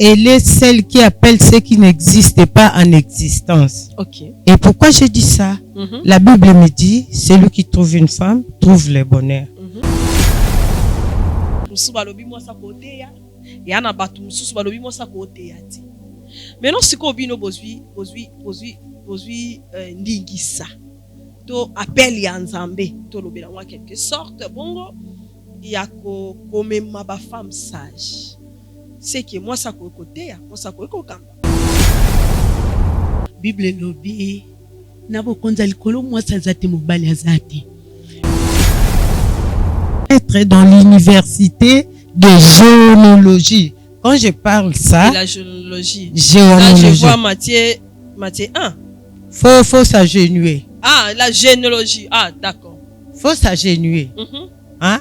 elle est celle qui appelle ce qui n'existe pas en existence. Ok. Et pourquoi je dis ça? La Bible me dit, celui qui trouve une femme trouve le bonheur. Maintenant, si vous avez ndingisa, to appel ya nzambe, to lobela en quelque sorte, bongo, ya ko komema ba femme sage. C'est que moi ça ko côté ya, moi ça ko kamba. Bible lobi na bokonza likolo moi ça zate mobali azate. Être dans l'université de géologie. Quand je parle ça, la géologie. Là, je vois Matthieu 1. Faut s'agenouiller. Ah, la généalogie. Ah, d'accord. Faut s'agenouiller. Hein?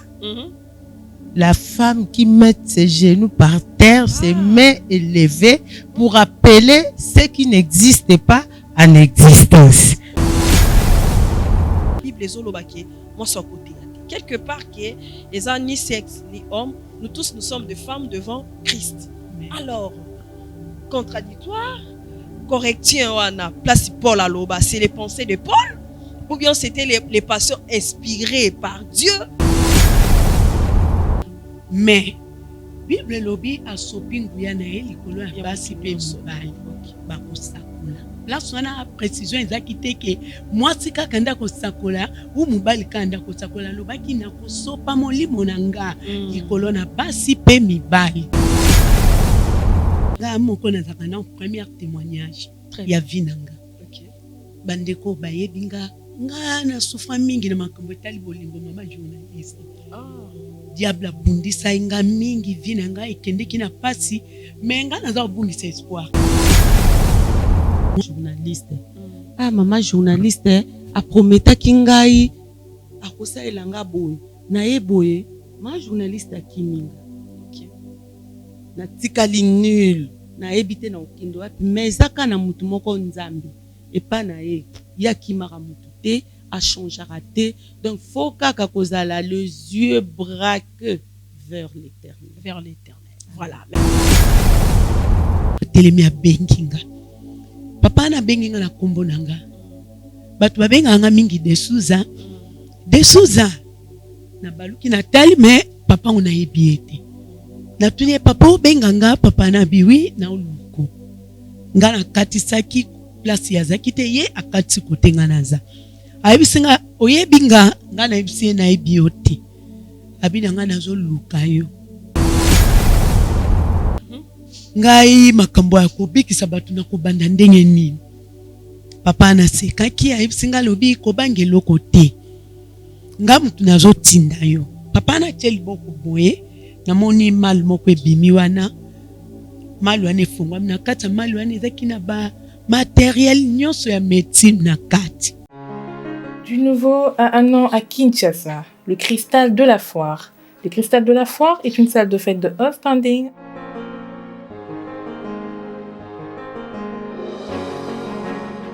La femme qui met ses genoux par terre, ses mains élevées pour appeler ce qui n'existe pas en existence. Bible les moi sur côté. Quelque part que les gens ni sexe ni homme, nous tous nous sommes des femmes devant Christ. Alors, contradictoire, correction à la place Paul à l'oba, c'est les pensées de Paul, ou bien c'était les passions inspirées par Dieu. Mais Bible lobi a sopinguya na likolo ya basi pe mobali bakosakula. Là sona précision ezaki te ke mwasi kaka nda kosakola ou mobali kanda kosakola lobaki na kosopa molimo na nga likolo na basi pe mibali. Là moko nazaka na premier témoignage ya vinanga. OK. Bandeko bayebinga nga na souffra mingi na makambo etali bolingo mama journaliste. Diable bundisa inga mingi vinanga ekendeki na pasi menga naza bundisa espoir. Journaliste. Ah maman journaliste a prometa kingai akosa elanga boye na eboye ma journaliste akiminga. OK. Na tikali nul na ebite na okindo wapi mezaka na mutu moko nzambi epa na ye ya kimaka mutu te a changer raté. Donc faut kaka kozala les yeux braqués vers l'éternel. Vers l'éternel. Voilà. Telemi a benginga. Papa na benginga na kombo nanga. Batu babenga nga mingi de Souza. De Souza. Na baluki na tali mais papa on a ebiete. Na tuni papa benga nga papa na biwi na uluko. Nga na katisaki place ya zakite ye akati kotenga naza. Ayibisinga oyebinga nga na ibisi na ibioti. Abina nga nazo lukayo. Ngai makambo ya kobikisa batu na kobanda ndenge nini. Papa na sekaki ayibisinga lobi kobange loko te. Nga mutu nazo tinda yo. Papa na teli boko boye na moni mal moko ebimi wana. Mal wana efungwa na kati mal wana ezaki na ba matériel nyonso ya médecine na kati. Du nouveau à un an à Kinshasa, le Cristal de la Foire. Le Cristal de la Foire est une salle de fête de haut standing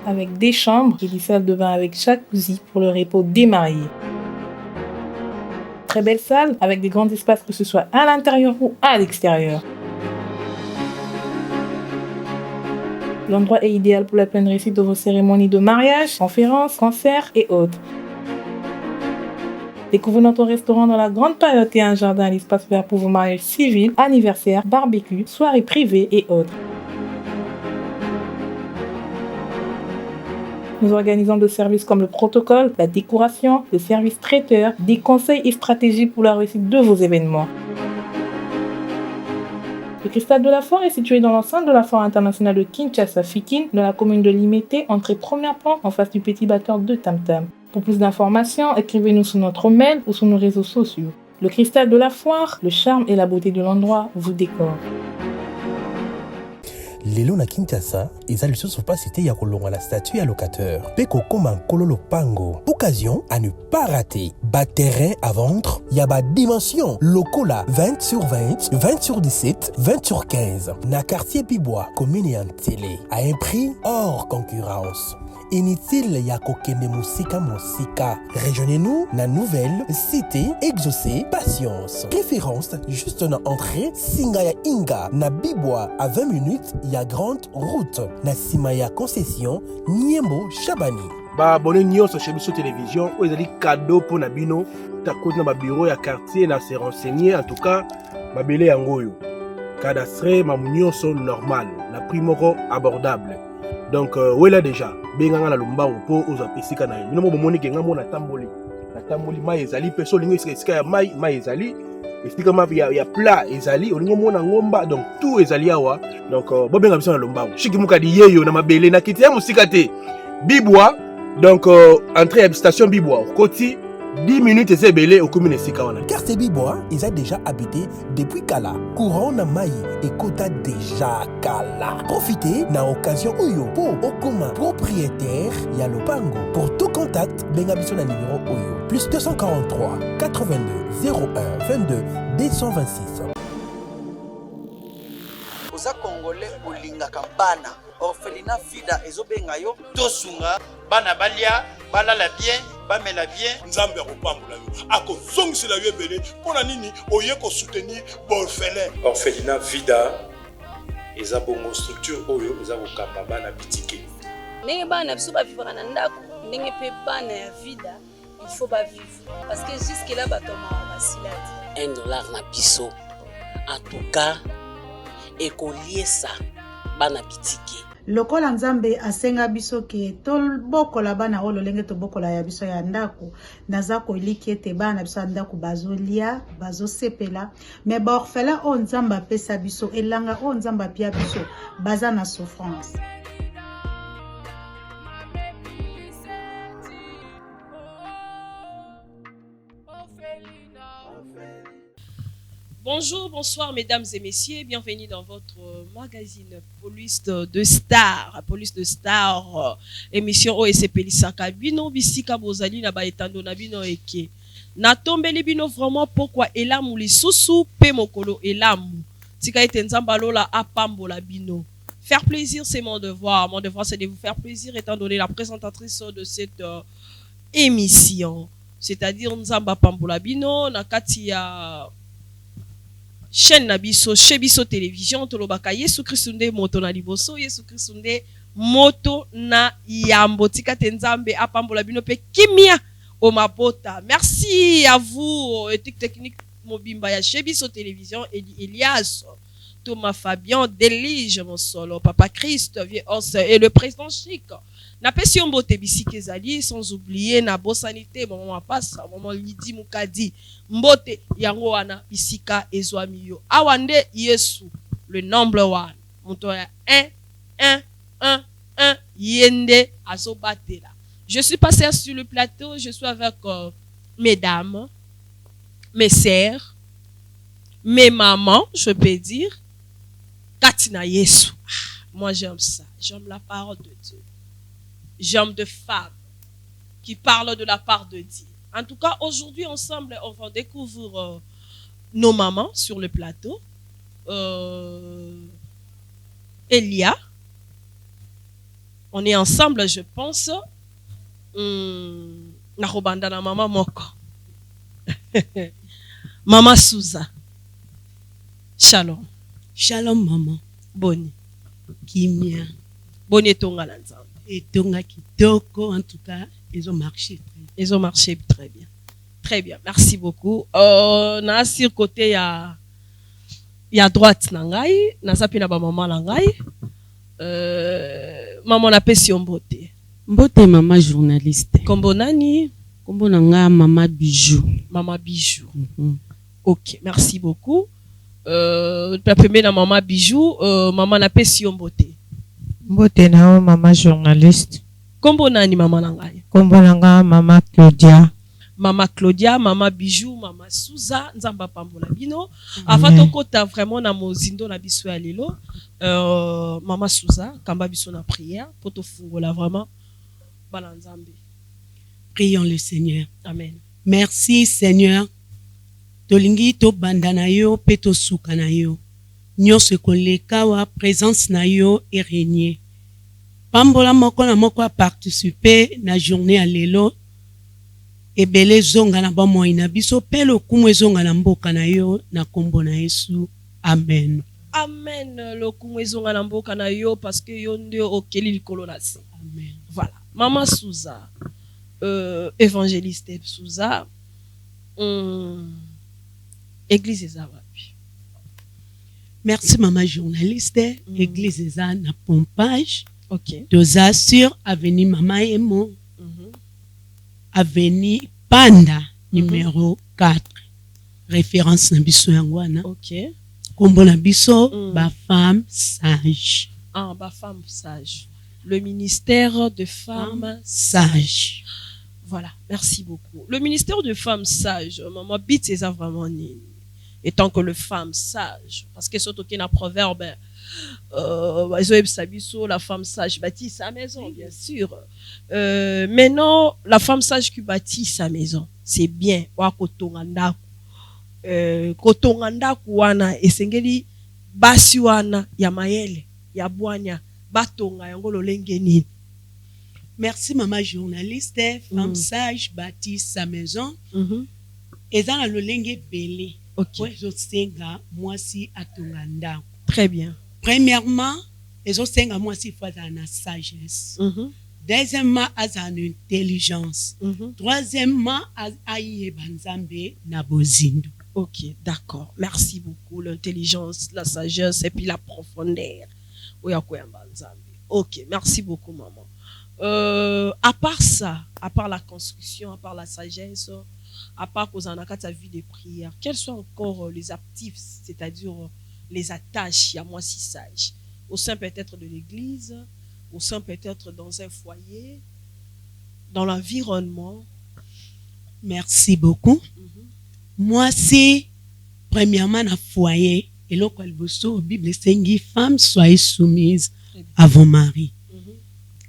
avec des chambres et des salles de bain avec jacuzzi pour le repos des mariés. Très belle salle avec des grands espaces que ce soit à l'intérieur ou à l'extérieur. L'endroit est idéal pour la pleine réussite de vos cérémonies de mariage, conférences, concerts et autres. Découvrez notre restaurant dans la grande période et un jardin, l'espace vert pour vos mariages civils, anniversaires, barbecues, soirées privées et autres. Nous organisons des services comme le protocole, la décoration, le service traiteur, des conseils et stratégies pour la réussite de vos événements. Le Cristal de la Foire est situé dans l'enceinte de la Foire internationale de Kinshasa Fikin, dans la commune de Limete, entrée premier plan en face du petit batteur de Tam Tam. Pour plus d'informations, écrivez-nous sur notre mail ou sur nos réseaux sociaux. Le Cristal de la Foire, le charme et la beauté de l'endroit vous décorent. Lelo na Kinshasa, eza lisusu pasité ya kolonga la statue ya locateur. Peko koma nkolo lopango. Occasion à ne pas rater. Bas terrain à vendre, y a bas dimension. Lokola 20 sur 20, 20 sur 17, 20 sur 15. Na quartier Pibois, commune et en télé. À un prix hors concurrence. inutile ya kokende mosika. Rejoignez-nous na nouvelle cité exaucée patience. Préférence juste na entrée singa ya Inga na Bibwa à 20 minutes ya grande route na sima ya concession Niembo Chabani. Ba bonne nyonso chez biso télévision o ezali cadeau pour na bino ta côté na ba bureau ya quartier na se renseigner en tout cas ba belé yango yo cadastre ma nyonso normal na prix moko abordable. Donc wela déjà benganga na lomba po oza pesika na yo bino mo bomoni ke ngamo na tamboli mai ezali peso lingo esika ya mai ezali esika ma ya plat ezali olingo mona ngomba donc tout ezali awa donc bobenga biso na lomba shiki mukadi yeyo na mabele na kiti ya musika te Bibwa. Donc, entrée à la station Bibwa, côté 10 minutes et c'est belé au commune Sikawana. Quartier Bibwa, ils ont déjà habité depuis Kala. Courant na Maï et Kota déjà Kala. Profitez na occasion Oyo pour Okuma propriétaire Yalopango. Pour tout contact, bengabiso na numéro Oyo. Plus 243 82 01 22 226. Oza Congolais Olinga Kambana. Orphelinat Vida ezobenga yo tosunga bana balia balala bien bamela bien nzambe akopambola yo akozongisela yo ebele mpona nini oye soutenir orphelin. Orphelinat Vida eza bongo structure oyo eza kokamba bana bitike ndenge bana biso bavivaka na ndako ndenge mpe bana ya Vida il faut bavivre parce que jusque là batoma basilati $1 na biso en tout cas ekoliesa bana bitike lokola nzambe asenga biso ke tobokola bana oyo lolenge tobokola ya biso ya ndako naza koliki ete bana biso ya ndako bazolia bazosepela me baorphelin oyo nzambe apesa biso elanga oyo nzambe apia biso baza na souffrance. Bonjour, bonsoir mesdames et messieurs, bienvenue dans votre magazine Police de Star, émission OSP Lisaka bino bisika bozali na baetando na bino eke. Na tombeli bino vraiment pourquoi elamu lisusu pe mokolo elamu. Tika ete nzamba lola apambola bino. Faire plaisir c'est mon devoir. Mon devoir c'est de vous faire plaisir étant donné la présentatrice de cette émission. C'est-à-dire nzamba pambola bino na kati ya chaîne nabiso chez biso télévision tolobaka Yesu Kristo nde moto na liboso Yesu Kristo nde moto na yambo tika tenzambe apambola bino pe kimia o mabota. Merci à vous équipe technique mobimba ya chez biso télévision Elias Thomas Fabien Delige mon solo Papa Christ vieux os et le président Chic na pesi mbote bisike zali sans oublier na bosanité maman passe maman Lidi Mukadi mbote yango wana bisika ezwami yo awande Yesu le number 1 moto ya 1 yende azobatela. Je suis passé sur le plateau, je suis avec mes dames, mes sœurs, mes mamans, je peux dire Katina Yesu. Moi j'aime ça, j'aime la parole de Dieu. J'aime de femmes qui parlent de la part de Dieu. En tout cas, aujourd'hui, ensemble, on va découvrir nos mamans sur le plateau. Elia. On est ensemble, je pense. Narobanda na maman Moko. Maman Souza. Shalom. Shalom, maman. Boni. Kimia. Boni etonga na nzambe. Etonga kitoko, en tout cas, ils ont marché. Ils ont marché très bien. Très bien, merci beaucoup. Na sur côté ya droite nangai, na sapi na ba maman nangai. Maman na pesi mbote. Mbote maman journaliste. Kombo nani? Kombo nanga maman Bijou. Maman Bijou. OK, merci beaucoup. Pembe na maman Bijou, maman na pesi mbote. Mbote na maman journaliste. Kombo nani maman nangai? Kombo nanga maman Claudia. Maman Claudia, maman Bijou, maman Souza, nzamba pambola bino. Avant tokota vraiment na mozindo na biso ya lelo, maman Souza, kamba biso na prière pour to fungola vraiment bala nzambe. Prions le Seigneur. Amen. Merci Seigneur. Tolingi to banda na yo pe to suka na yo. Nyonso koleka wa présence na yo et régner. pambola moko na moko a participer na journée à lelo ebele zonga na bomoi na biso pe lokumu ezonga na mboka na yo na kombo na Yesu. Amen. Amen. Lokumu ezonga na mboka na yo parce que yo nde okeli likolo na se. Amen. Voilà. Maman Souza, évangéliste Souza, église Ezawapi. Merci maman journaliste. Église Eza na Pompage. Ok. Doza sur avenue Mama Emo. Avenue Panda numéro 4. Référence na biso yangwana. Ok. Kombo na biso ba femme sage. Ah, ba femme sage. Le ministère de femmes sages. Voilà, merci beaucoup. Le ministère de femmes sages, maman bit c'est ça vraiment ni. Étant que le femme sage, parce que surtout qu'il y a un proverbe, la femme sage bâtit sa maison, bien sûr. Maintenant, la femme sage qui bâtit sa maison, c'est bien. Kotonganda kuwana esengeli basi wana ya mayele ya bwanya batonga yango lolenge nini. Merci maman journaliste. Femme sage bâtit sa maison. Eza na lolenge belé. Ok. Ezosenga mwasi atonga ndako. Très bien. Premièrement, ezosenga mwasi faut na sagesse. Deuxièmement, aza na intelligence. Troisièmement, ayeba nzambe na bozindo. Ok, d'accord. Merci beaucoup. L'intelligence, la sagesse et puis la profondeur. Ok, merci beaucoup, maman. À part ça, à part la construction, à part la sagesse, à part qu'on a ta vie de prière, quels sont encore les actifs, c'est-à-dire les attaches à moi si sage, au sein peut-être de l'église, au sein peut-être dans un foyer, dans l'environnement. Merci beaucoup. Moi, c'est premièrement un foyer. Et là, quand la Bible dit femme, soyez soumise à vos maris.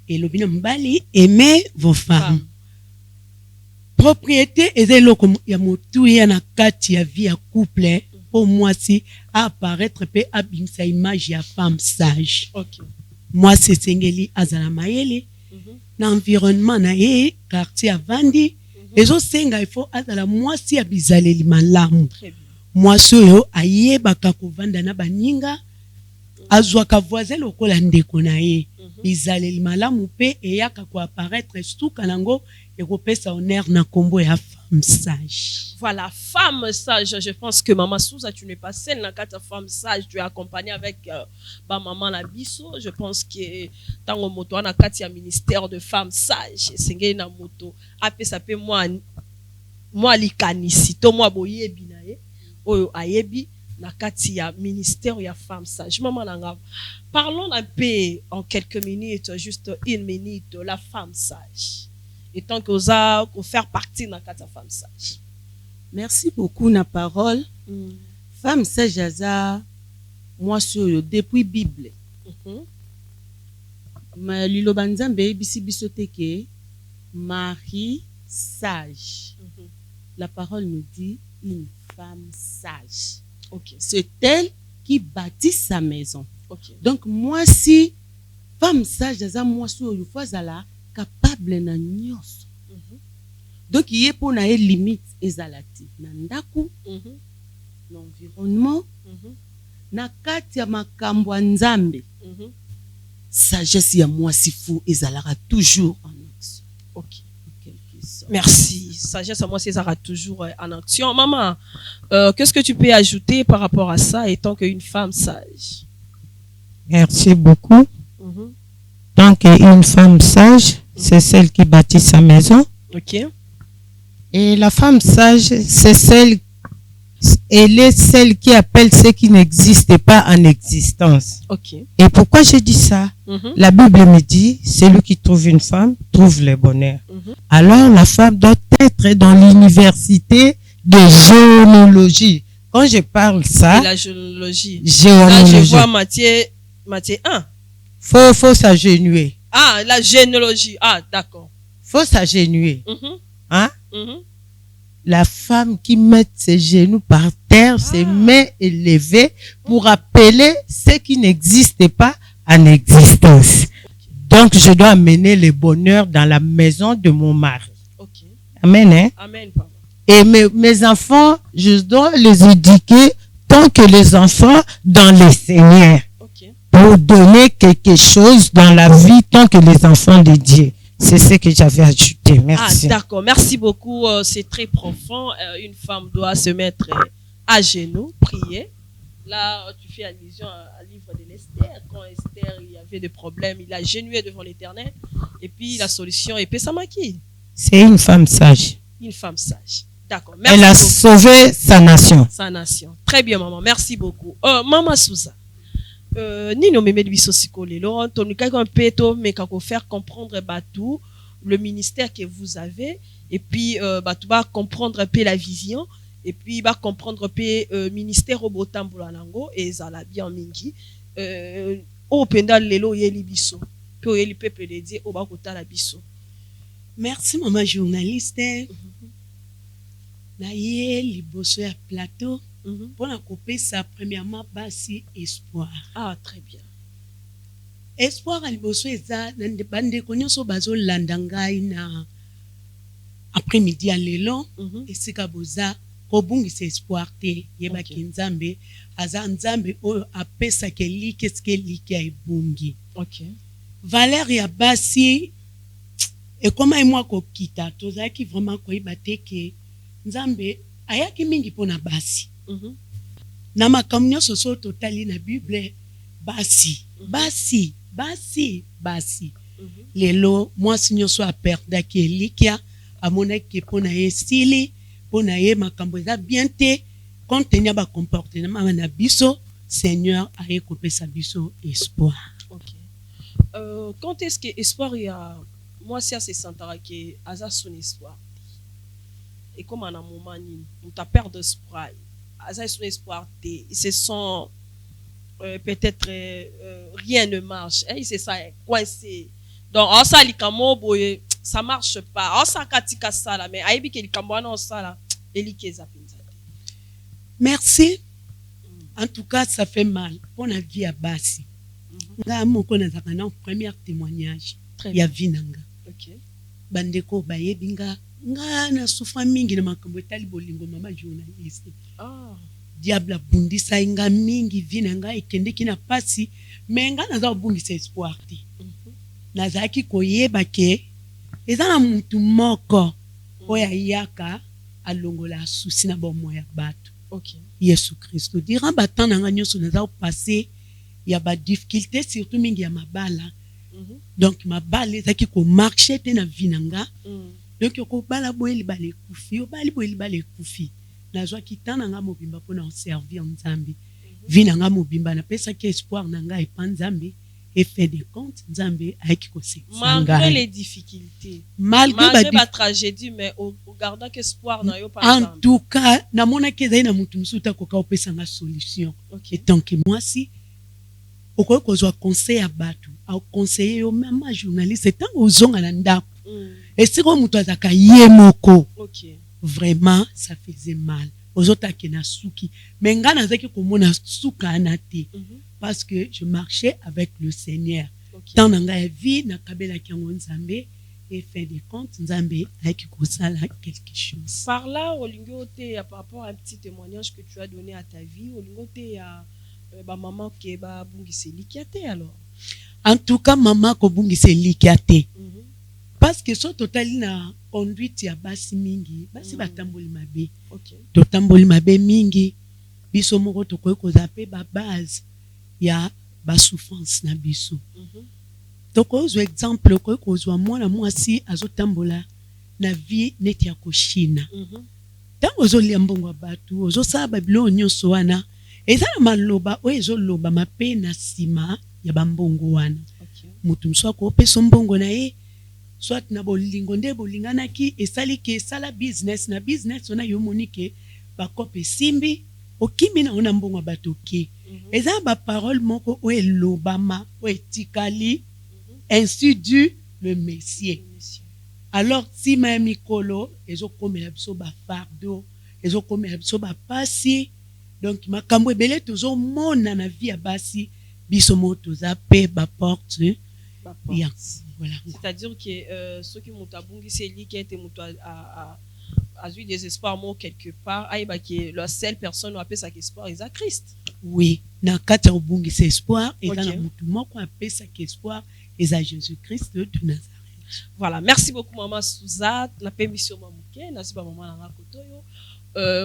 Et le binambali, aimez vos femmes. Propriété, et c'est là que il y a motu y a kati ya vie à couple. Pour moi, c'est apparaître pe abim sa image ya femme sage. Moi, c'est sengeli azala mayele. L'environnement na ye quartier avandi. Les autres senga il faut azala mwasi ya bizaleli malamu. Mwasi oyo ayebaka kovanda na baninga azwaka voisin lokola ndeko na ye. Bizaleli malamu pe eyaka ko apparaître stuka nango ekopesa honneur na kombo ya femme sage. Voilà, femme sage. Je pense que maman Souza, tu n'es pas seule dans ta femme sage. Tu es accompagnée avec maman Labiso. Je pense que dans le moto, on a un ministère de femmes sages. C'est un moto. Après, ça peut moi likanisi. To moi boyebi na ye. Oyo ayebi na kati ya ministère ya femmes sages. Maman Langa. Parlons un peu en quelques minutes, juste une minute, la femme sage. Et tant que vous avez faire partie de la femme sage. Merci beaucoup na parole. Femme sage aza moi sur depuis Bible. Ma liloba nzambe bisi bisote ke Marie sage. La parole nous dit une femme sage. C'est elle qui bâtit sa maison. Donc moi si femme sage aza moi sur yo fazala capable na nyos. Donc il y a pour na limite ezalati na ndaku, l'environnement, na kati ya makambo ya nzambe. Sagesse ya mwasi fu ezalaka toujours en action. Merci. Sagesse à moi ezalaka toujours en action. Maman, qu'est-ce que tu peux ajouter par rapport à ça étant qu'une femme sage? Merci beaucoup. Tant qu'une femme sage, c'est celle qui bâtit sa maison. Ok. Et la femme sage, elle est celle qui appelle ce qui n'existe pas en existence. Ok. Et pourquoi je dis ça? La Bible me dit, celui qui trouve une femme trouve le bonheur. Alors la femme doit être dans l'université de géologie. Quand je parle ça, la géologie. Là, je vois Matthieu 1. Faut s'agenouiller. Ah, la généalogie. Ah, d'accord. Faut s'agenouiller. Hein? La femme qui met ses genoux par terre, ses mains élevées pour appeler ce qui n'existe pas en existence. Donc, je dois amener le bonheur dans la maison de mon mari. Ok. Amen, hein? Amen, papa. Et mes enfants, je dois les éduquer tant que les enfants dans le Seigneur. Ok. Pour donner quelque chose dans la vie tant que les enfants de Dieu. C'est ce que j'avais ajouté. Merci. Ah, d'accord. Merci beaucoup. C'est très profond. Une femme doit se mettre à genoux, prier. Là, tu fais allusion au livre de l'Esther. Quand Esther, il y avait des problèmes, il a genouillé devant l'Éternel. Et puis, la solution est Pessamaki. C'est une femme sage. Une femme sage. D'accord. Merci Elle a beaucoup. sauvé sa nation. Sa nation. Très bien, maman. Merci beaucoup. Maman Souza. Nino meme biso sikolelo tonika un peto mais kako faire comprendre batou le ministère que vous avez et puis batou va comprendre un peu la vision et puis va comprendre un peu ministère au botambola nango et zala bien mingi au penda lelo yeli biso pe yeli peuple de Dieu au bakota la biso. Merci maman journaliste. Na ye liboso ya plateau. Pour la couper ça premièrement basi espoir. Ah très bien. Espoir à liboso eza nande bande konyoso bazo landangai na après-midi à lelo esika boza ko bungisa espoir te yeba kinzambe aza nzambe o apesa ke likeske like ya ebungi. OK. Valeur ya basi et comment moi ko kita tozaki vraiment ko ibate ke nzambe ayaki mingi pona basi. Na makambo nyonso so totali na Bible basi basi basi basi lelo mwasi nyonso aperdaki elikia amonaki mpona ye sili mpona ye makambo eza bien te compte tenu ya bacomportement na biso Seigneur aye kopesa biso espoir. OK. Quand est-ce que espoir ya mwasi asesantaka ke aza son espoir et comme en un moment on t'a perdu espoir aza son espoir te ils se sont peut-être rien ne marche et c'est ça coincé donc en ça likamo boye ça marche pas en ça katika sala mais aibi ke likamo na sala elikeza penza. Merci. En tout cas ça fait mal pour la vie à basi. Nga moko na zakana en premier témoignage ya vinanga. OK. Bandeko bayebinga nga na souffra mingi na makambo etali bolingo mama journaliste. Ah. Diable bundisa inga mingi vina nga ekendeki na pasi mais nga naza bungisa espoir te. Nazaki koyeba ke eza na mutu moko oya yaka alongola susi na bomo ya bato. OK. Yesu Christo dira batana nga nyonso naza passer ya ba difficulté surtout mingi ya mabala. Donc mabala ezaki ko marcher te na vinanga. Donc ko bala boeli bale kufi, obali boeli bale kufi. Nazwa kitana nga mobimba pona en servir Nzambi. Vina nga mobimba na pesa ki espoir na nga epa Nzambi et fait des comptes Nzambi aiki ko se. Malgré les difficultés, malgré la tragédie mais au gardant espoir na yo par exemple. En tout cas, na mona ke zai na mutu musuta ko ka opesa nga solution. OK. Et tant que moi si okoki kozwa conseil ya bato akoconseille yo mama journaliste ntango ozonga na ndako esiko moto azaka ye moko. OK. Vraiment ça faisait mal ozotake na suki mais nga nazaki komona suka ana te parce que je marchais avec le Seigneur. Tant na nga ya vie nakabelaki yango Nzambe et fin de compte Nzambe ayaki kosala quelque chose. Par là olingo te par rapport à un petit témoignage que tu as donné à ta vie olingo te ya ba maman ke ba bungise likiate alors. En tout cas maman ko bungise likiate. Parce que so totali na conduite ya basi mingi basi batamboli mabe. OK. Totamboli mabe mingi biso moko tokoki kozape ba base ya ba souffrance na biso. Tokozwa exemple koki kozwa mwana mwasi azotambola na vie neti ya koshina. Tango ozolia mbongo ya bato ozosala babilo nyonso wana eza na maloba oyo ezoloba mape na nsima ya bambongo wana. Mutu mosu akopesa mbongo na ye soit na bolingo nde bolinganaki esali ke esala business na business wana yo moni ke bakope simbi okimi na ona mbongo ya bato ke eza ba parole moko oyo elobama oyo etikali ainsi du le Messie. Alors nsima ya mikolo ezokomela biso bafardo ezokomela biso bapasi. Donc makambo ebele tozomona na vie ya basi biso mo toza pe baporte Voilà. C'est-à-dire que ceux qui m'ont abongi c'est lui qui a été a eu des espoirs moi quelque part aïba que la seule personne où appelle ça espoir est Christ. Oui, na kati obungi c'est espoir et dans mutu moko appelle ça espoir est Jésus-Christ de Nazareth. Voilà, merci beaucoup maman Suzat, la permission mamouké, na siba maman nanga kotoyo.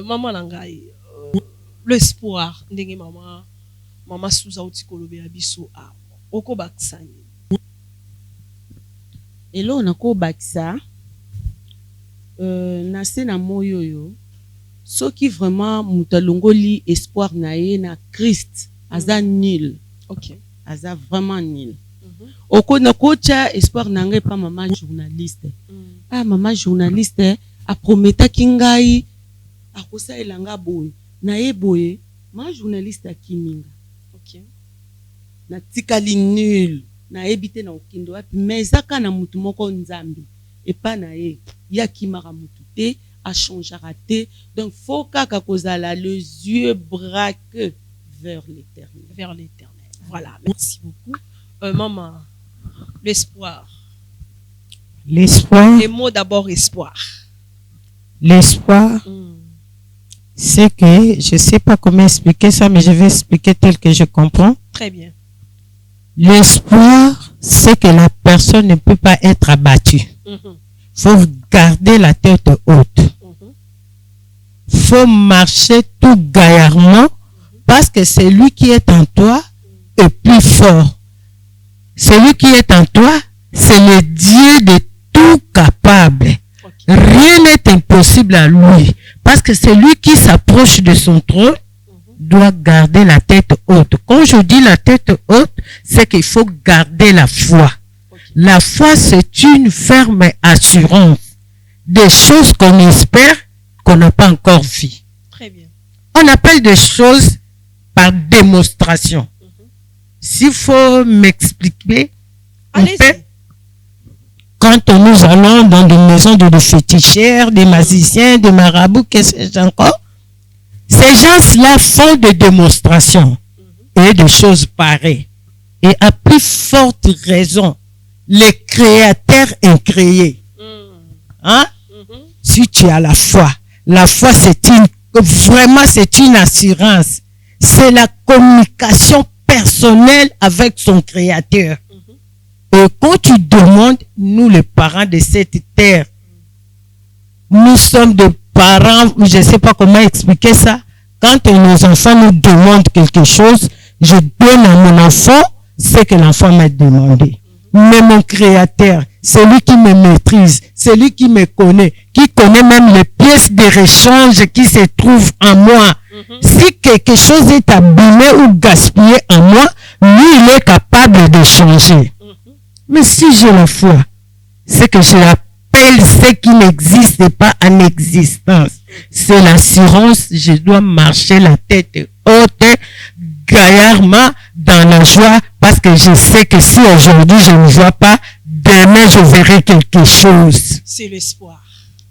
Maman nanga l'espoir ndenge maman Suzat otikolobe abiso a oko baksani. Elo nako baksa na se na moyo yo soki vraiment mutalongoli espoir na ye na Christ aza nul. OK. Aza vraiment nul. Oko na kocha espoir nanga pa maman journaliste. Maman journaliste a prometa kingai akosa elanga boye. Na ye boye ma journaliste akiminga. OK. Na tikali nul. Na ebite na okindo wapi mais zaka na mutu moko nzambi epa na ye ya kimara mutu te a changera te donc faut kaka kozala les yeux braqués vers l'éternel. Voilà, merci beaucoup maman. L'espoir, les mots d'abord espoir. L'espoir, c'est que je sais pas comment expliquer ça mais je vais expliquer tel que je comprends. Très bien. L'espoir, c'est que la personne ne peut pas être abattue. Faut garder la tête haute. Faut marcher tout gaillardement parce que celui qui est en toi est plus fort. Celui qui est en toi, c'est le Dieu de tout capable. Rien n'est impossible à lui. Parce que celui qui s'approche de son trône doit garder la tête haute. Quand je dis la tête haute, c'est qu'il faut garder la foi. La foi, c'est une ferme assurance des choses qu'on espère qu'on n'a pas encore vues. Très bien. On appelle des choses par démonstration. S'il faut m'expliquer, quand nous allons dans des maisons de féticheurs, des magiciens, des marabouts, qu'est-ce que c'est encore? Ces gens-là font des démonstrations et des choses pareilles. Et à plus forte raison, les créateurs incréés. Hein? Si tu as la foi c'est une assurance. C'est la communication personnelle avec son créateur. Et quand tu demandes, nous les parents de cette terre, nous sommes des parents, je ne sais pas comment expliquer ça. Quand nos enfants nous demandent quelque chose, je donne à mon enfant ce que l'enfant m'a demandé. Mais mon créateur, celui qui me maîtrise, celui qui me connaît, qui connaît même les pièces de rechange qui se trouvent en moi. Si quelque chose est abîmé ou gaspillé en moi, lui, il est capable de changer. Mais si j'ai la foi, c'est que je l'appelle ce qui n'existe pas en existence. C'est l'assurance, je dois marcher la tête haute, gaillardement, dans la joie, parce que je sais que si aujourd'hui je ne vois pas, demain je verrai quelque chose. C'est l'espoir.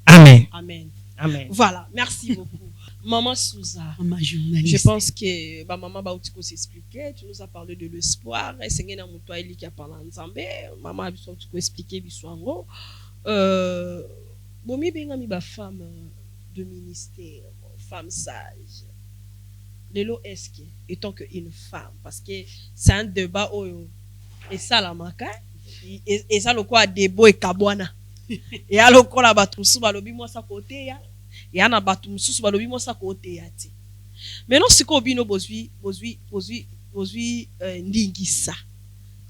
Amen. Amen. Amen. Voilà, merci beaucoup. Maman Souza, je pense que maman Bautiko s'expliquait, tu nous as parlé de l'espoir, et c'est un mouton qui a parlé en Zambé, maman Bautiko expliqué bisouango. Bomi bengami ba femme de ministère, femme sage. Lelo est-ce étant qu'une femme, parce que c'est un débat et ça la maka, et ça le quoi débo et kabwana. Et alors qu'on a battu sous balobi moi sa côté ya. Et ana batu mususu balobi mo sa côté yati. Maintenant si ko bino bozwi ndingisa.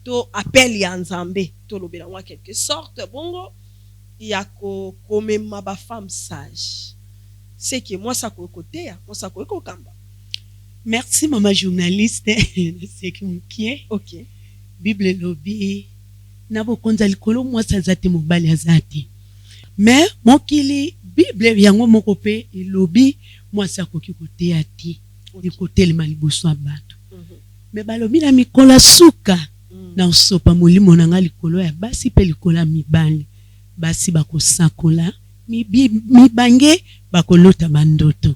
To appel ya nzambe to lobela moi quelque sorte bongo ya ko komema ba femme sage. C'est que moi sa côté ya, moi sa ko kamba. Merci maman journaliste. C'est qui est OK. Bible lobby na bokonza likolo moi sa zate mobali azati. Mais mokili Bible yango moko pe elobi mwasi akoki koteya te ekotelema liboso ya bato me balobi na mikolo suka na osopa molimo na nga likolo ya basi pe likolo ya mibali basi bakosakola mibange bakolota bandoto.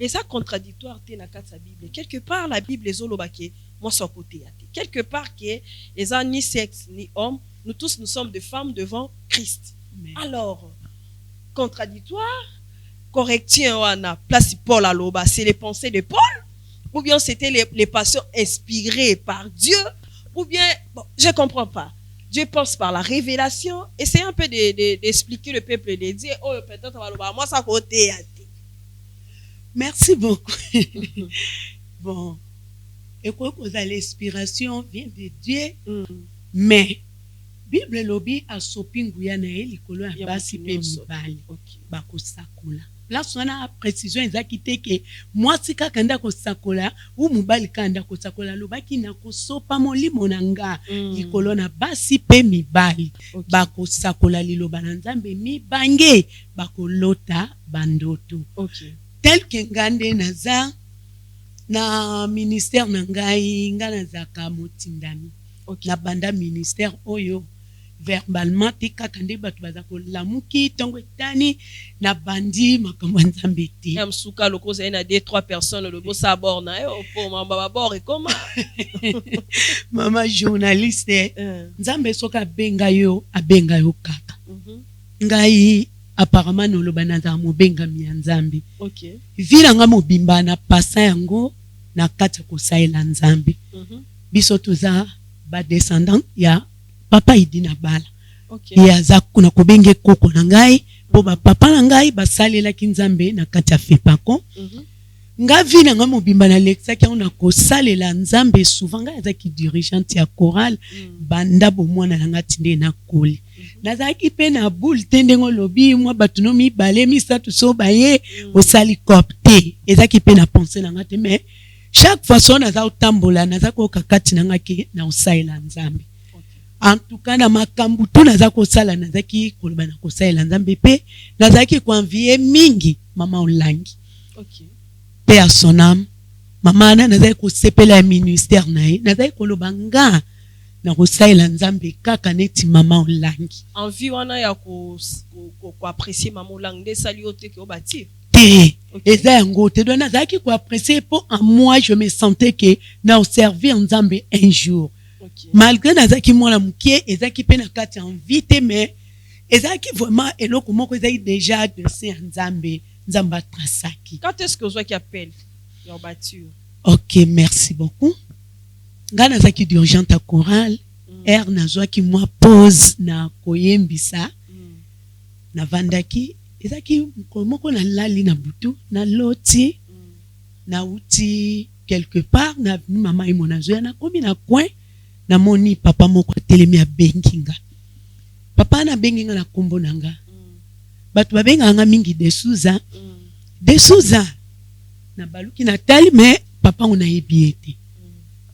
Et ça contradictoire te na kati ya Bible. Quelque part la Bible ezolobake moi son côté ya te. Quelque part que les gens ni sexe ni homme, nous tous nous sommes des femmes devant Christ. Amen. Alors contradictoire, correction wana place Paul aloba, c'est les pensées de Paul ou bien c'était les passions inspirées par Dieu ou bien bon, je comprends pas. Dieu pense par la révélation. Essayez un peu d'expliquer le peuple de Dieu. Oh, peut-être moi ça côté. Merci beaucoup. Bon, et quoi que l'inspiration vient de Dieu, mais Bible lobi a sopinguya na likolo ya basi pe mibali bakosakola. Là sona précision ezakite ke mwasi kaka nda kosakola ou mobali kanda kosakola lobaki na kosopa molimo nanga likolo na basi pe mibali bakosakola liloba na Nzambe mibange bakolota bandoto. Tel que ngande naza na ministère nangai ngana zaka motindami na banda ministère oyo verbalement te kaka nde bato bazako lamuki tongo etani na bandi makambo Nzambe te ya msuka loko za na 2-3 personnes le bossa bord na yo po mamba bord et comment mama journaliste Nzambe soka benga yo abenga yo kaka ngai apparemment no lobana za mo benga mi Nzambe vila nga mobimba na pasa yango na kati ko saela Nzambe biso toza ba descendant ya papa idina bala ya za kuna kobenge koko na ngai po ba papa na ngai basalela Nzambe na kati ya fepako nga vina nga mobimba na lexa ki on a ko salela Nzambe souvent nga za ki dirigeante ya chorale banda bo mwana na ngati nde na koli nazaki pe na boule tendengo lobi mwa batu no mibale misatu so baye osali copte ezaki pe na penser na ngate mais chaque fois naza utambola naza ko kakati na ngaki na osaila Nzambe. En tout cas na makambu to naza ko sala nazaki koloba na ko saila Nzambe pe nazaki ko envier mingi mama Olangi. Pe à son âme mama na nazaki ko sepela ministère nae nazaki koloba nga na kosaila Nzambe kaka neti mama Olangi. Envie wana ya ko apprécier mama Olangi de saliote ke obati. Eza yango te dona zaki ko apprécier pour en moi je me sentais que na servir Nzambe un jour. Malgré nazaki mwana mukie ezaki pe na kati invité mais ezaki vraiment eloko moko ezaki déjà de saint Nzambe Nzamba trasaki. Quand est-ce que vous qui appelle your voiture? OK, merci beaucoup. Nga nazaki d'urgente à chorale nazwa ki moi pause na koyembisa na vandaki ezaki moko na lali na butu na loti na uti quelque part na mama imona zoya na komi na coin na moni papa moko telemi a benginga papa na benginga na kombo nanga batu babenga nga mingi de Souza na baluki na tali mais papa on a ebiete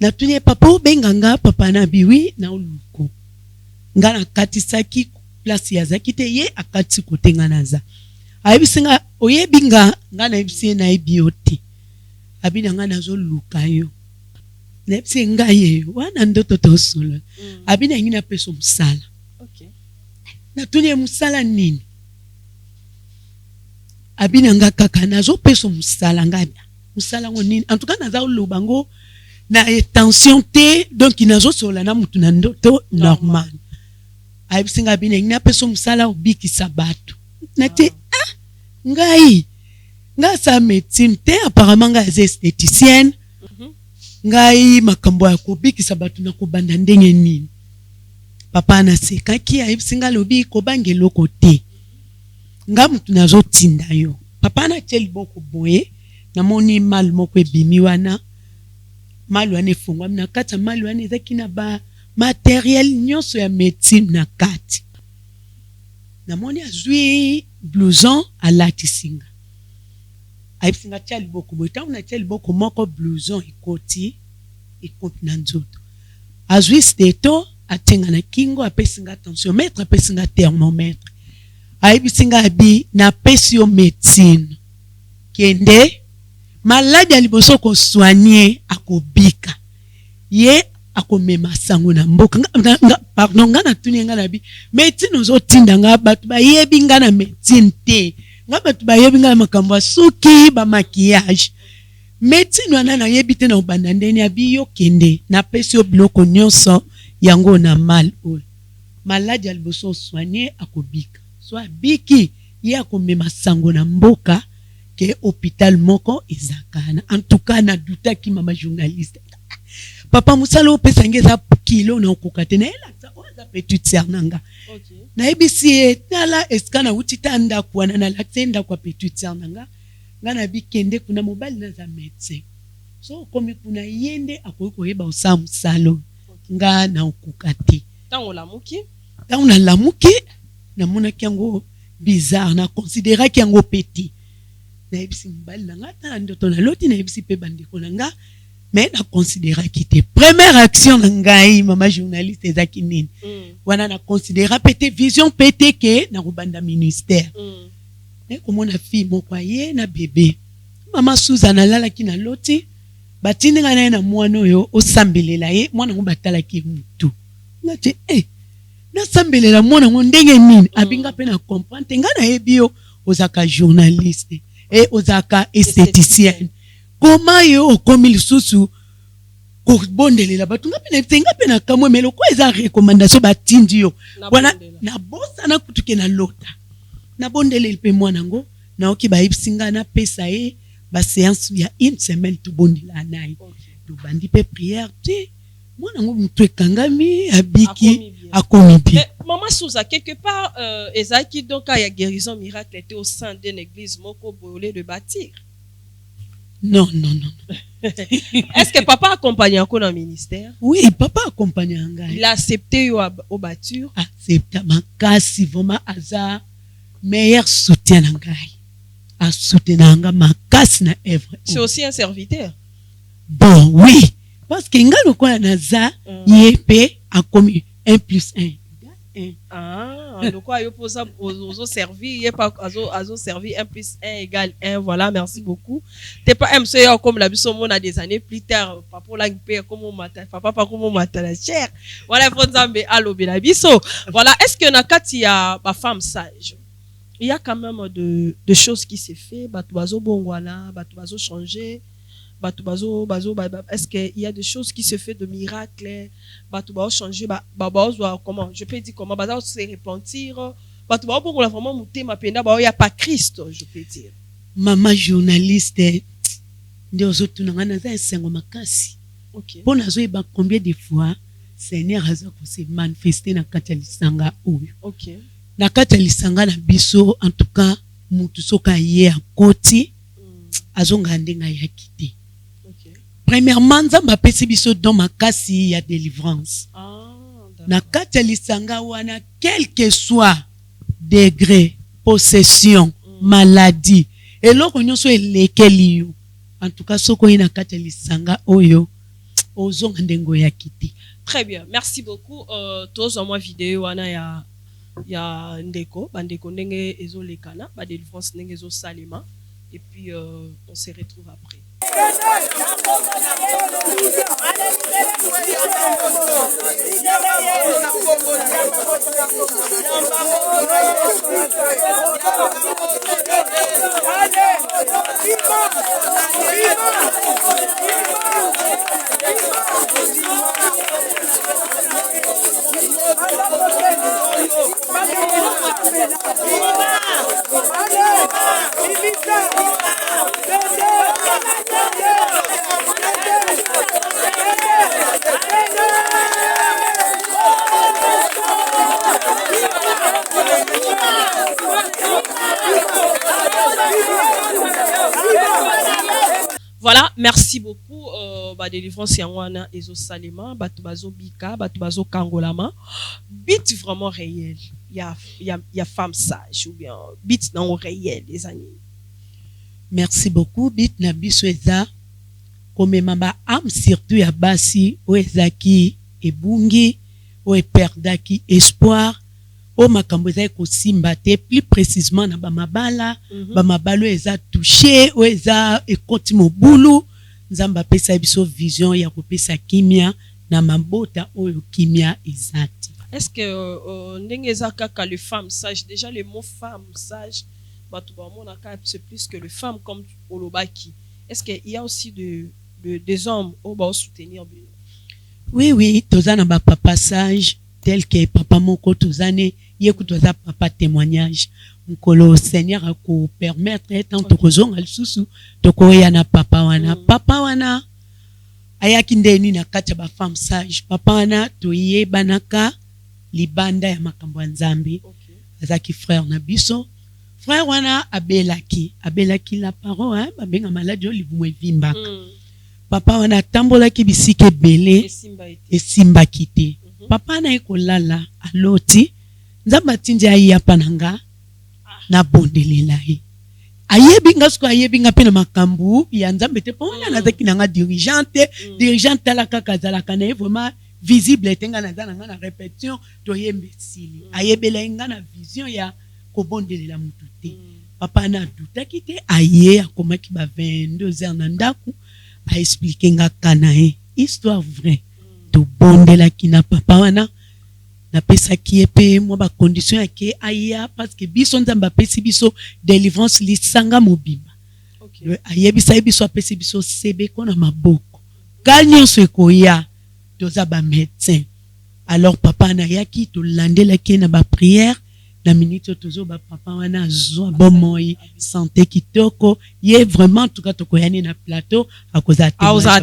na tunie papa benganga papa na biwi na uluko nga na katisaki place ya zakite ye akati kotenga naza ayibisinga oyebinga nga na yibisi na ebiote abina nga nazo luka yo na yibisi nga ye wana ndoto tosolo abina ngina peso musala na tunie musala nini abina nga kaka nazo peso musala nga musala nini en tout cas nazo lubango na tension te donc nazo sola na mutu na ndoto normal ayibisinga bina ngina peso musala obikisa batu na te ngai nga sa médecine te apparemment nga esthéticienne ngai makambo ya kobikisa batu na kobanda ndenge nini papa na sekaki ayibisinga lobi kobange loko te nga mutu nazo tinda yo papa na teli boko boye na moni mal moko ebimi wana mal wana efungwa na kati mal wana ezaki na ba matériel nyonso ya médecine na kati na moni azwi blouson alatisinga ayibisinga tia liboko boye ntango na tia liboko moko blouson ekoti na nzoto azwi steto atenga na kingo apesinga tensiomètre apesinga thermomètre ayibisinga abi na pesi yo médecine kende malade ya liboso kosoigne akobika ye akomema sango na mboka pardon nga na tuni nga na bi médecine ozotinda nga bato bayebi nga na médecine te nga bato bayebi nga na makambo ya suki ba maquillage médecine wana nayebi te na obanda ndeni abi yo kende napesi yo biloko nyonso yango na mal oyo maladi ya liboso osoigne akobika so abiki ye akomema sango na mboka ke hôpital moko ezakana en tout cas na dutaki mama journaliste papa musala opesa ngeza kilo na okokate na ela oza petite sœur nanga na ebisi etala eskana utita ndako wana na laksenda kwa petite sœur nanga ngana bikende kuna mobali na za médecin so komi kuna yende akoki koyeba osa musalo nga na okokate tango lamuki na mona kiango bizarre na considéra kiango petit na ebisi mobali na nga ta ndoto na loti na ebisi pe bandeko na nga mais na considéra qui était première action na ngai mama journaliste ezaki nini wana na considéra pété vision pété ke na robanda ministère ne komona fille moko ye na bébé mama Suzana lalaki na loti batindi nga na mwana oyo osambelela ye mwana ngo batalaki mutu ngati na sambelela mwana ngo ndenge nini abinga pe na comprendre nga na ebio ozaka journaliste et ozaka esthéticienne comment yo okomi lisusu ko bondelela bato nga pe na kamwe melo ko eza recommandation batindi yo wana na bosa na kutuke na lota na bondelela pe mwana ngo na oki ba ibsinga na pesa ye ba séance ya une semaine to bondela nayi to bandi pe prière ti mwana ngo mtu ekangami abiki akomi bien. Maman Souza, quelque part, Ezaki, donc, il y a guérison miracle était au sein d'une église moko brûlée de bâtir. Non. Est-ce que papa accompagne encore dans le ministère? Oui, papa accompagne encore. Il a accepté au bâture? Accepté, makasi, vraiment, aza, meilleur soutien n'angai. A soutenir makasi na œuvre. C'est aussi un serviteur? Bon, oui. Parce que nga le quoi naza, yépé, a commis 1 + 1. Donc, il pose aux servir, il pas servir 1 + 1 = 1. Voilà, merci beaucoup. T'es pas MC comme la biso on a des années plus tard, papa la père comme papa pas comme mata la chair. Voilà, pour Nzambe allo la biso. Voilà, est-ce que na kati ya ba femme sage? Il y a quand même de choses qui se fait, batuazo bongwana, batuazo changer. Est-ce qu'il y a des choses qui se fait de miracles? Changer, comment? Je peux dire comment? Se repentir. Vraiment, il n'y a pas Christ, je peux dire. Maman journaliste, okay. Pour nous, combien de fois Seigneur a se manifesté dans Katalisanga ou? Ok. Na Katalisanga na biso, en tout cas, mutu soka ye a koti, azonga ndenga ya kiti. Premièrement, nzamba pesi biso dans makasi ya délivrance. Na kati lisanga wana quel que soit degré, possession, maladie, eloko nyonso elekeli yo. En tout cas soko ina kati lisanga oyo ozonga ndengo ya kiti. Très bien, merci beaucoup. Tozo moi vidéo wana ya ndeko, bandeko ndenge ezolekana, ba délivrance ndenge ezo salima et puis on se retrouve après. Voilà, merci beaucoup. Délivrance Yangwana Ezo Salima, Batubazo Bika, Batubazo Kangolama. Bit vraiment réel. Il y a femme sage ou bien bit non réel des années. Merci beaucoup. Bit na biso eza comme mama am surtout ya basi o ezaki ebungi o eperdaki espoir o makambo eza ko simba te plus précisément na bamabala bamabalo eza touché o eza ekoti mobulu nzamba pesa biso vision ya kopesa kimia na mabota oyo kimia ezati. Est-ce que ndengeza kaka les femmes sages, déjà le mot femme sage c'est plus que les femmes comme Olobaki. Est-ce qu'il y a aussi des hommes au bas soutenir? Oui, tozana ba papa sage tel que papa moko tozane yekutoza papa témoignage. Mkolo Seigneur a ko permettre tant tokozonga lisusu tokoya na papa wana ayaki ndeni na kati ba femme sage. Papa wana toye banaka libanda ya makambo ya Nzambe. Azaki frère na biso. Frère wana abelaki la parole babenga maladie libumu evimba. Papa wana tambolaki bisike bele esimba kite. Papa na ekolala aloti Nzambe atindi ayi pananga na bondelela ye. Ayebi ngasko ayebi ngapena makambu ya Nzambe te pona nazaki nanga dirigeante la kaka zalaka na vraiment visible tenga na zana na répétition to yembesili. Ayebela nga na vision ya kobondelela mutu te. Papa na dutaki te aye akomaki ba 22h na ndaku a expliquer nga kanae histoire vraie to bondela kina papa wana na pesa kiepe mo ba condition yake aya parce que biso Nzamba pesi biso délivrance lisanga mobimba. Ayebisa biso apesi biso sebe kona maboko ganyo se koya toza ba médecin. Alors papa na yaki to landela ki na ba prière na minute tozo ba papa wana zo bomoi santé kitoko ye vraiment tout cas tokoyani na plateau à cause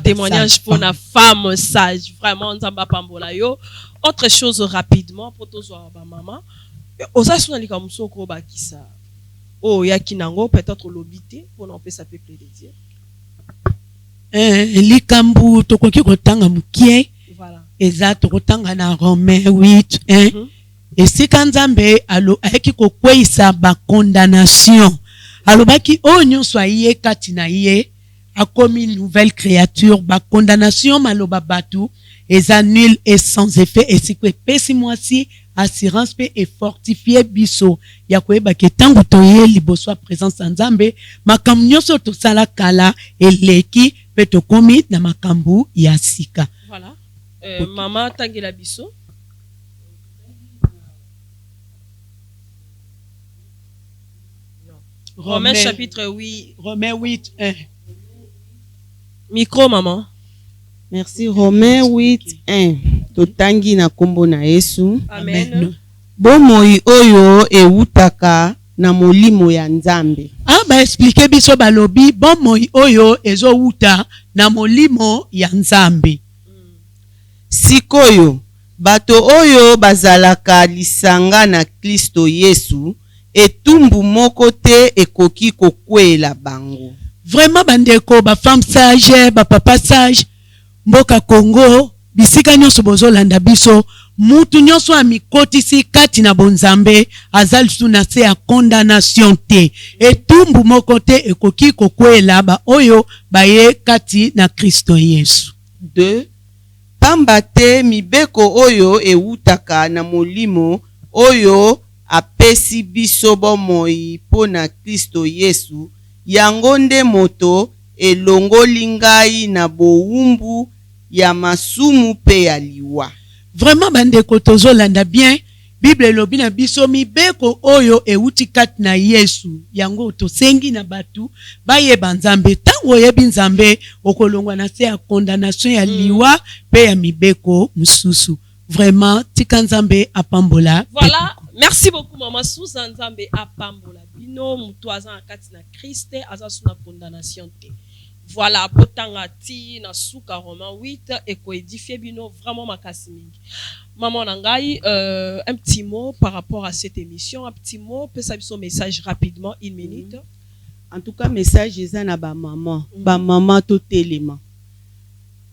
témoignage pour la femme sage vraiment Nzamba pambola yo. Autre chose rapidement pour tozo ba maman oza lika musoko ba kisa yakinango peut-être l'obité pour n'en peut ça peut plaisir likambu tokoki kotanga mukie voilà eza tokotanga na Romains 8:1 et si Nzambe ayaki kokweisa ba condamnation alobaki onyo soye kati na ye akomi nouvelle créature ba condamnation maloba batu eza nul et sans effet et si que pesi mwasi assurance pe et fortifier biso ya koyeba ke tangu toye liboso présence Nzambe makambu nyonso tosala kala eleki pe tokomi na makambu ya sika. Voilà mama tangela biso Romains chapitre 8. Romains 8:1. Micro maman. Merci. Romains 8:1. Totangi na kombo na Yesu. Amen. Bomoi oyo eutaka na molimo ya Nzambe. Ba expliquer biso balobi bomoi oyo ezouta na molimo ya Nzambe. Sikoyo bato oyo bazalaka lisanga na Kristo Yesu etumbu moko te ekoki kokwela bango. Vraiment bandeko ba femme sage ba papa sage mboka Congo bisika nyonso bozolanda biso mutu nyonso amikotisi kati na bonzambe azali suna se ya condamnation te etumbu moko te ekoki kokwela ba oyo baye kati na Kristo Yesu. 2 pamba te mibeko oyo eutaka na molimo oyo apesi biso bomoi pona Kristo Yesu yango nde moto elongoli ngai na bowumbu ya masumu pe ya liwa. Vraiment bandeko tozolanda bien Bible elobi na biso mibeko oyo euti kati na Yesu yango tosengi na batu bayeba Nzambe tango yebi Nzambe okolongwa na se ya condamnation ya liwa pe ya mibeko mususu. Vraiment tika Nzambe apambola. Voilà. Merci beaucoup maman Susan Nzambe apambola bino mutu aza kati na Christ aza suna condamnation te. Voilà potanga ti na suka Romains 8 et ko édifier bino vraiment makasi mingi. Maman nangai un petit mot par rapport à cette émission, un petit mot peut ça son message rapidement une minute. En tout cas message eza na ba maman to telema.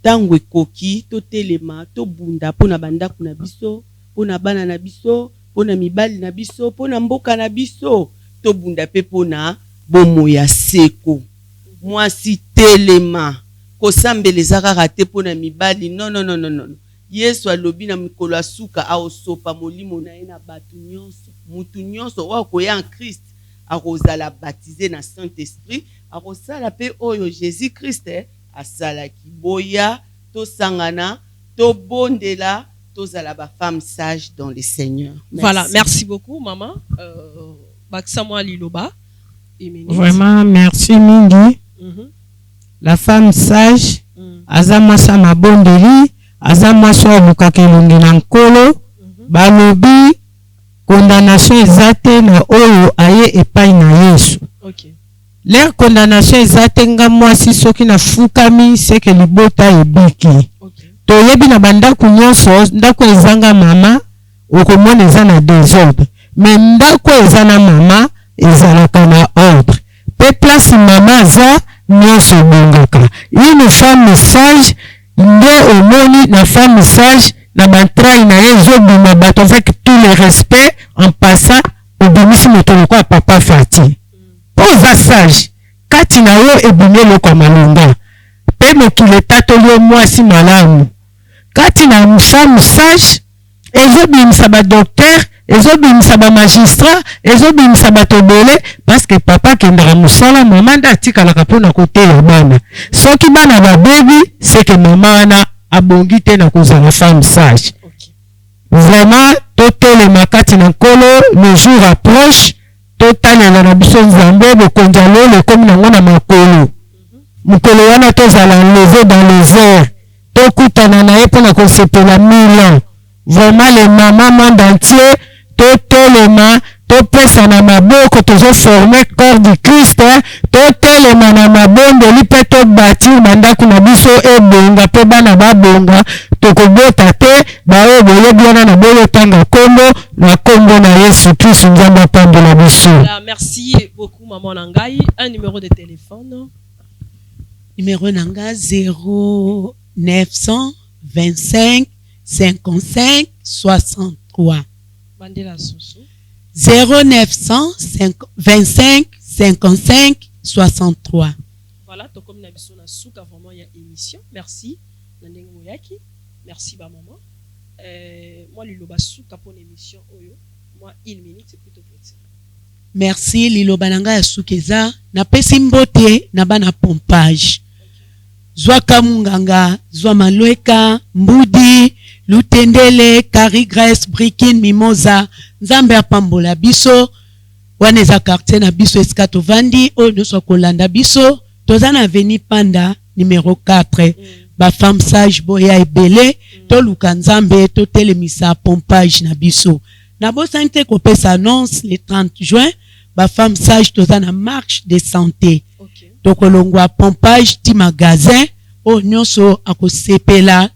Tango ekoki to telema to bunda pona banda kuna biso, pona bana na biso, pona mibali na biso, pona mboka na biso, to bunda pe pona bomo ya seko. Mwasi telema kosambelezaka rate pona mibali non. Yesu alobi na mikolo asuka aosopa molimo na ye na batu nyonso. Mutu nyonso wakoya en Christ akozala baptisé na Saint-Esprit akosala pe oyo Jésus Christ asalaki boya to sangana tobondela tozala ba femme sage dans le Seigneur. Merci. Voilà, merci beaucoup maman. Baksamwa Liloba. Vraiment merci mingi. La femme sage aza mwasa mabondeli, aza mwasa obukaka elongi na nkolo, balobi condamnation ezate na oyo aye epai na Yesu. Okay. Leur condamnation ezate nga mwasi soki na fukami seke libota ebiki. Okay. Toyebi na bandako nyonso ndako ezanga mama okomona eza na désordre, mais ndako eza na mama ezalaka na ordre. Pe place mama za nyonso bongaka. Une femme sage nde omoni na femme sage na batrai na ye ezobima bato avec tout le respect en passant obimisi moto lokwa papa Fati. Oza sage kati na yo ebimi eloko malonga pe mokili etatoli yo mwasi malamu. Kati na femme sage ezobimisa badocteur, ezobimisa bamagistrat, ezobimisa bato ebele parce que papa kendaka mosala mama nde atikalaka mpona koteya bana. Soki bana babebi seke mama wana abongi te na kozala femme sage. Vraiment totelema kati na nkolo, le jour approche, totalela na biso nzambe bokonza lolo komi nango na makolo. Mokolo wana tozala enlevé dans les airs, tokutana na ye mpona kosepela 1000 ans. Vraiment les mamans monde entier totelema topesa na maboko tozoforme corps du Christ, totelema na mabondeli mpe tobatir bandako na biso ebonga mpe bana babonga tokobota te baoyo boyebi wana na boyotanga kombo na kombo na Yesu Kristo nzambe apambola biso. Merci beaucoup maman Nangai. Un numéro de téléphone. Numéro nanga 0925 55 63. Bandela Soso. 0925 55 63. Voilà, to comme na biso na suka vraiment il y a émission. Merci Nandenge Moyaki. Merci ba maman. Moi Liloba suka pour l'émission oyo. Moi 1 minute c'est plutôt petit. Merci Liloba nanga ya sukeza na pesi mbote na bana pompage. Zwa kamunganga, zwa malweka, mbudi, lutendele, karigres, brikin, mimosa, nzambe apambola biso, waneza quartier na biso eskato vandi, o nyonso kolanda biso, toza na veni panda, numéro 4, ba femme sage boya ebele, to luka nzambe, to telemisa pompage na biso. Na bosante kopesa annonce le 30 juin, ba femme sage toza na marche de santé. Tokolongwa pompage ti magasin o nyonso akosepela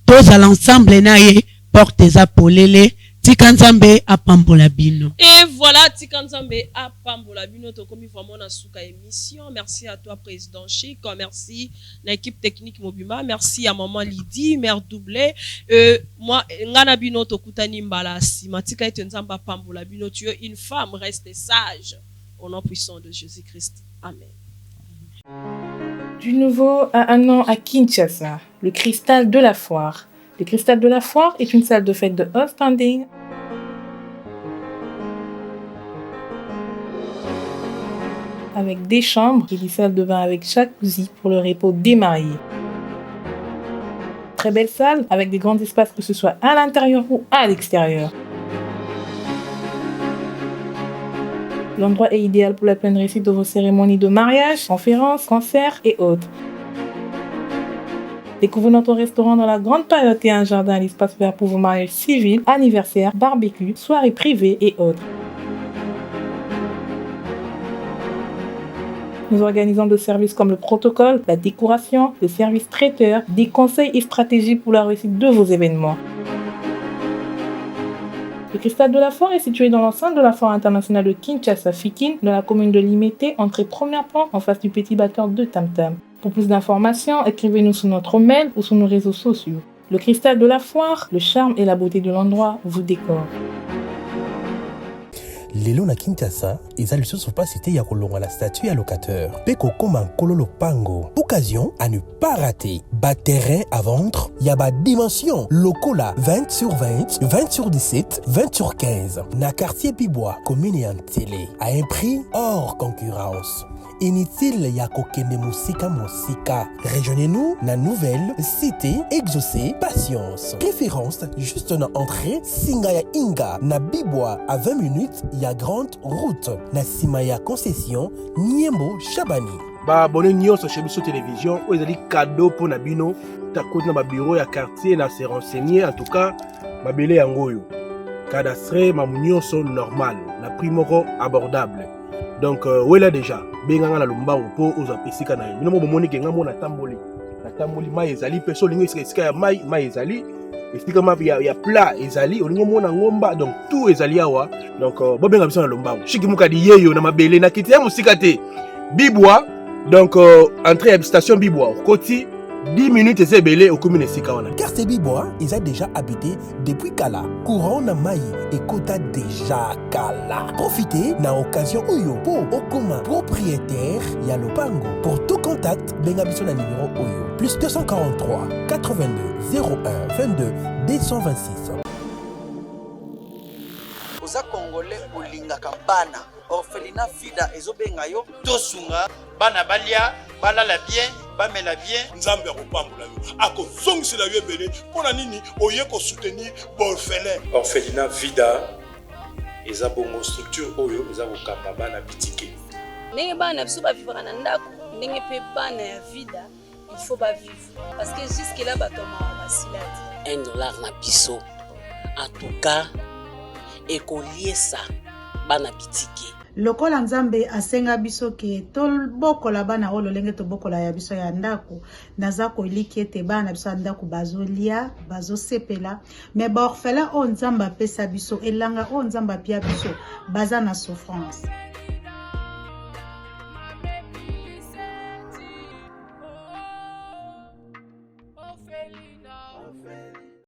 toza l'ensemble na ye porte za polele tikanzambe apambola bino. Et voilà tikanzambe apambola bino to komi vraiment na suka émission. Merci à toi président Chic, merci na équipe technique Mobima, merci à maman Lydie, mère doublée. Moi ngana bino to kutani mbala sima tika ete nzamba apambola bino, tu es une femme, reste sage au nom puissant de Jésus-Christ. Amen. Du nouveau à un an à Kinshasa, le Cristal de la Foire. Le Cristal de la Foire est une salle de fête de haut standing avec des chambres et des salles de bain avec jacuzzi pour le repos des mariés. Très belle salle avec des grands espaces que ce soit à l'intérieur ou à l'extérieur. L'endroit est idéal pour la pleine réussite de vos cérémonies de mariage, conférences, concerts et autres. Découvrez notre restaurant dans la grande période et un jardin à l'espace vert pour vos mariages civils, anniversaires, barbecues, soirées privées et autres. Nous organisons des services comme le protocole, la décoration, le service traiteur, des conseils et stratégies pour la réussite de vos événements. Le Cristal de la Foire est situé dans l'enceinte de la Foire internationale de Kinshasa Fikin, dans la commune de Limete, entrée premier plan en face du petit batteur de Tam Tam. Pour plus d'informations, écrivez-nous sur notre mail ou sur nos réseaux sociaux. Le Cristal de la Foire, le charme et la beauté de l'endroit vous décorent. lelo na Kinshasa eza lisusu pasi te ya kolongwa la statut ya locateur mpe kokoma nkolo lopango. Occasion à ne pas rater. Bas terrain à vendre, ya ba dimension lokola 20/20, 20/17, 20/15 na quartier Pibois, commune ya Ntele, à un prix hors concurrence. inutile ya kokende mosika mosika. Rejoignez-nous na nouvelle cité exaucée patience. Préférence juste na entrée singa ya Inga na Bibwa à 20 minutes ya grande route na sima ya concession Niembo Chabani. Ba abonné nyonso chez biso télévision oyo ezali cadeau pour na bino takoti na ba bureau ya quartier na se renseigner en tout cas mabele yango oyo cadastre mamunyoso normal na prix moko abordable. Donc wela déjà benganga na lombango po oza pesika na yo. Bino mo bomoni ke ngamo na tamboli mai ezali peso lingo esika ya mai ezali esika ma ya plat ezali olingo mona ngomba donc tout ezali awa donc bobenga biso na lombango shiki mukadi yeyo na mabele na kiti ya musika te Bibwa. Donc, entrée à station Bibwa, Koti, 10 minutes et c'est belé au commune Sikawana. Quartier Bibwa, ils ont déjà habité depuis Kala. Courant na Maï et Kota déjà Kala. Profitez na occasion Oyo pour Okuma propriétaire Yalopango. Pour tout contact, Bengabiso na numéro Oyo. Plus 243 82 01 22 226. Oza Congolais Olinga Kampana. Orphelinat Fida ezobenga yo tosunga bana balia balala bien bamela bien nzambe akopambola yo akozongisela yo ebele mpona nini oye soutenir borphelin. Orphelinat Vida eza bongo structure oyo eza kokamba bana bitike ndenge bana biso bavivaka na ndako ndenge mpe bana ya Vida il faut bavivre parce que jusque là batoma basilati $1 na biso en tout cas ekoliesa bana bitike. Lokola nzambe asenga biso ke tobokola bana oyo lolenge tobokola ya biso ya ndako naza koliki ete bana biso ya ndako bazolia bazosepela me baorphelin oyo nzambe apesa biso elanga oyo nzambe apia biso baza na souffrance.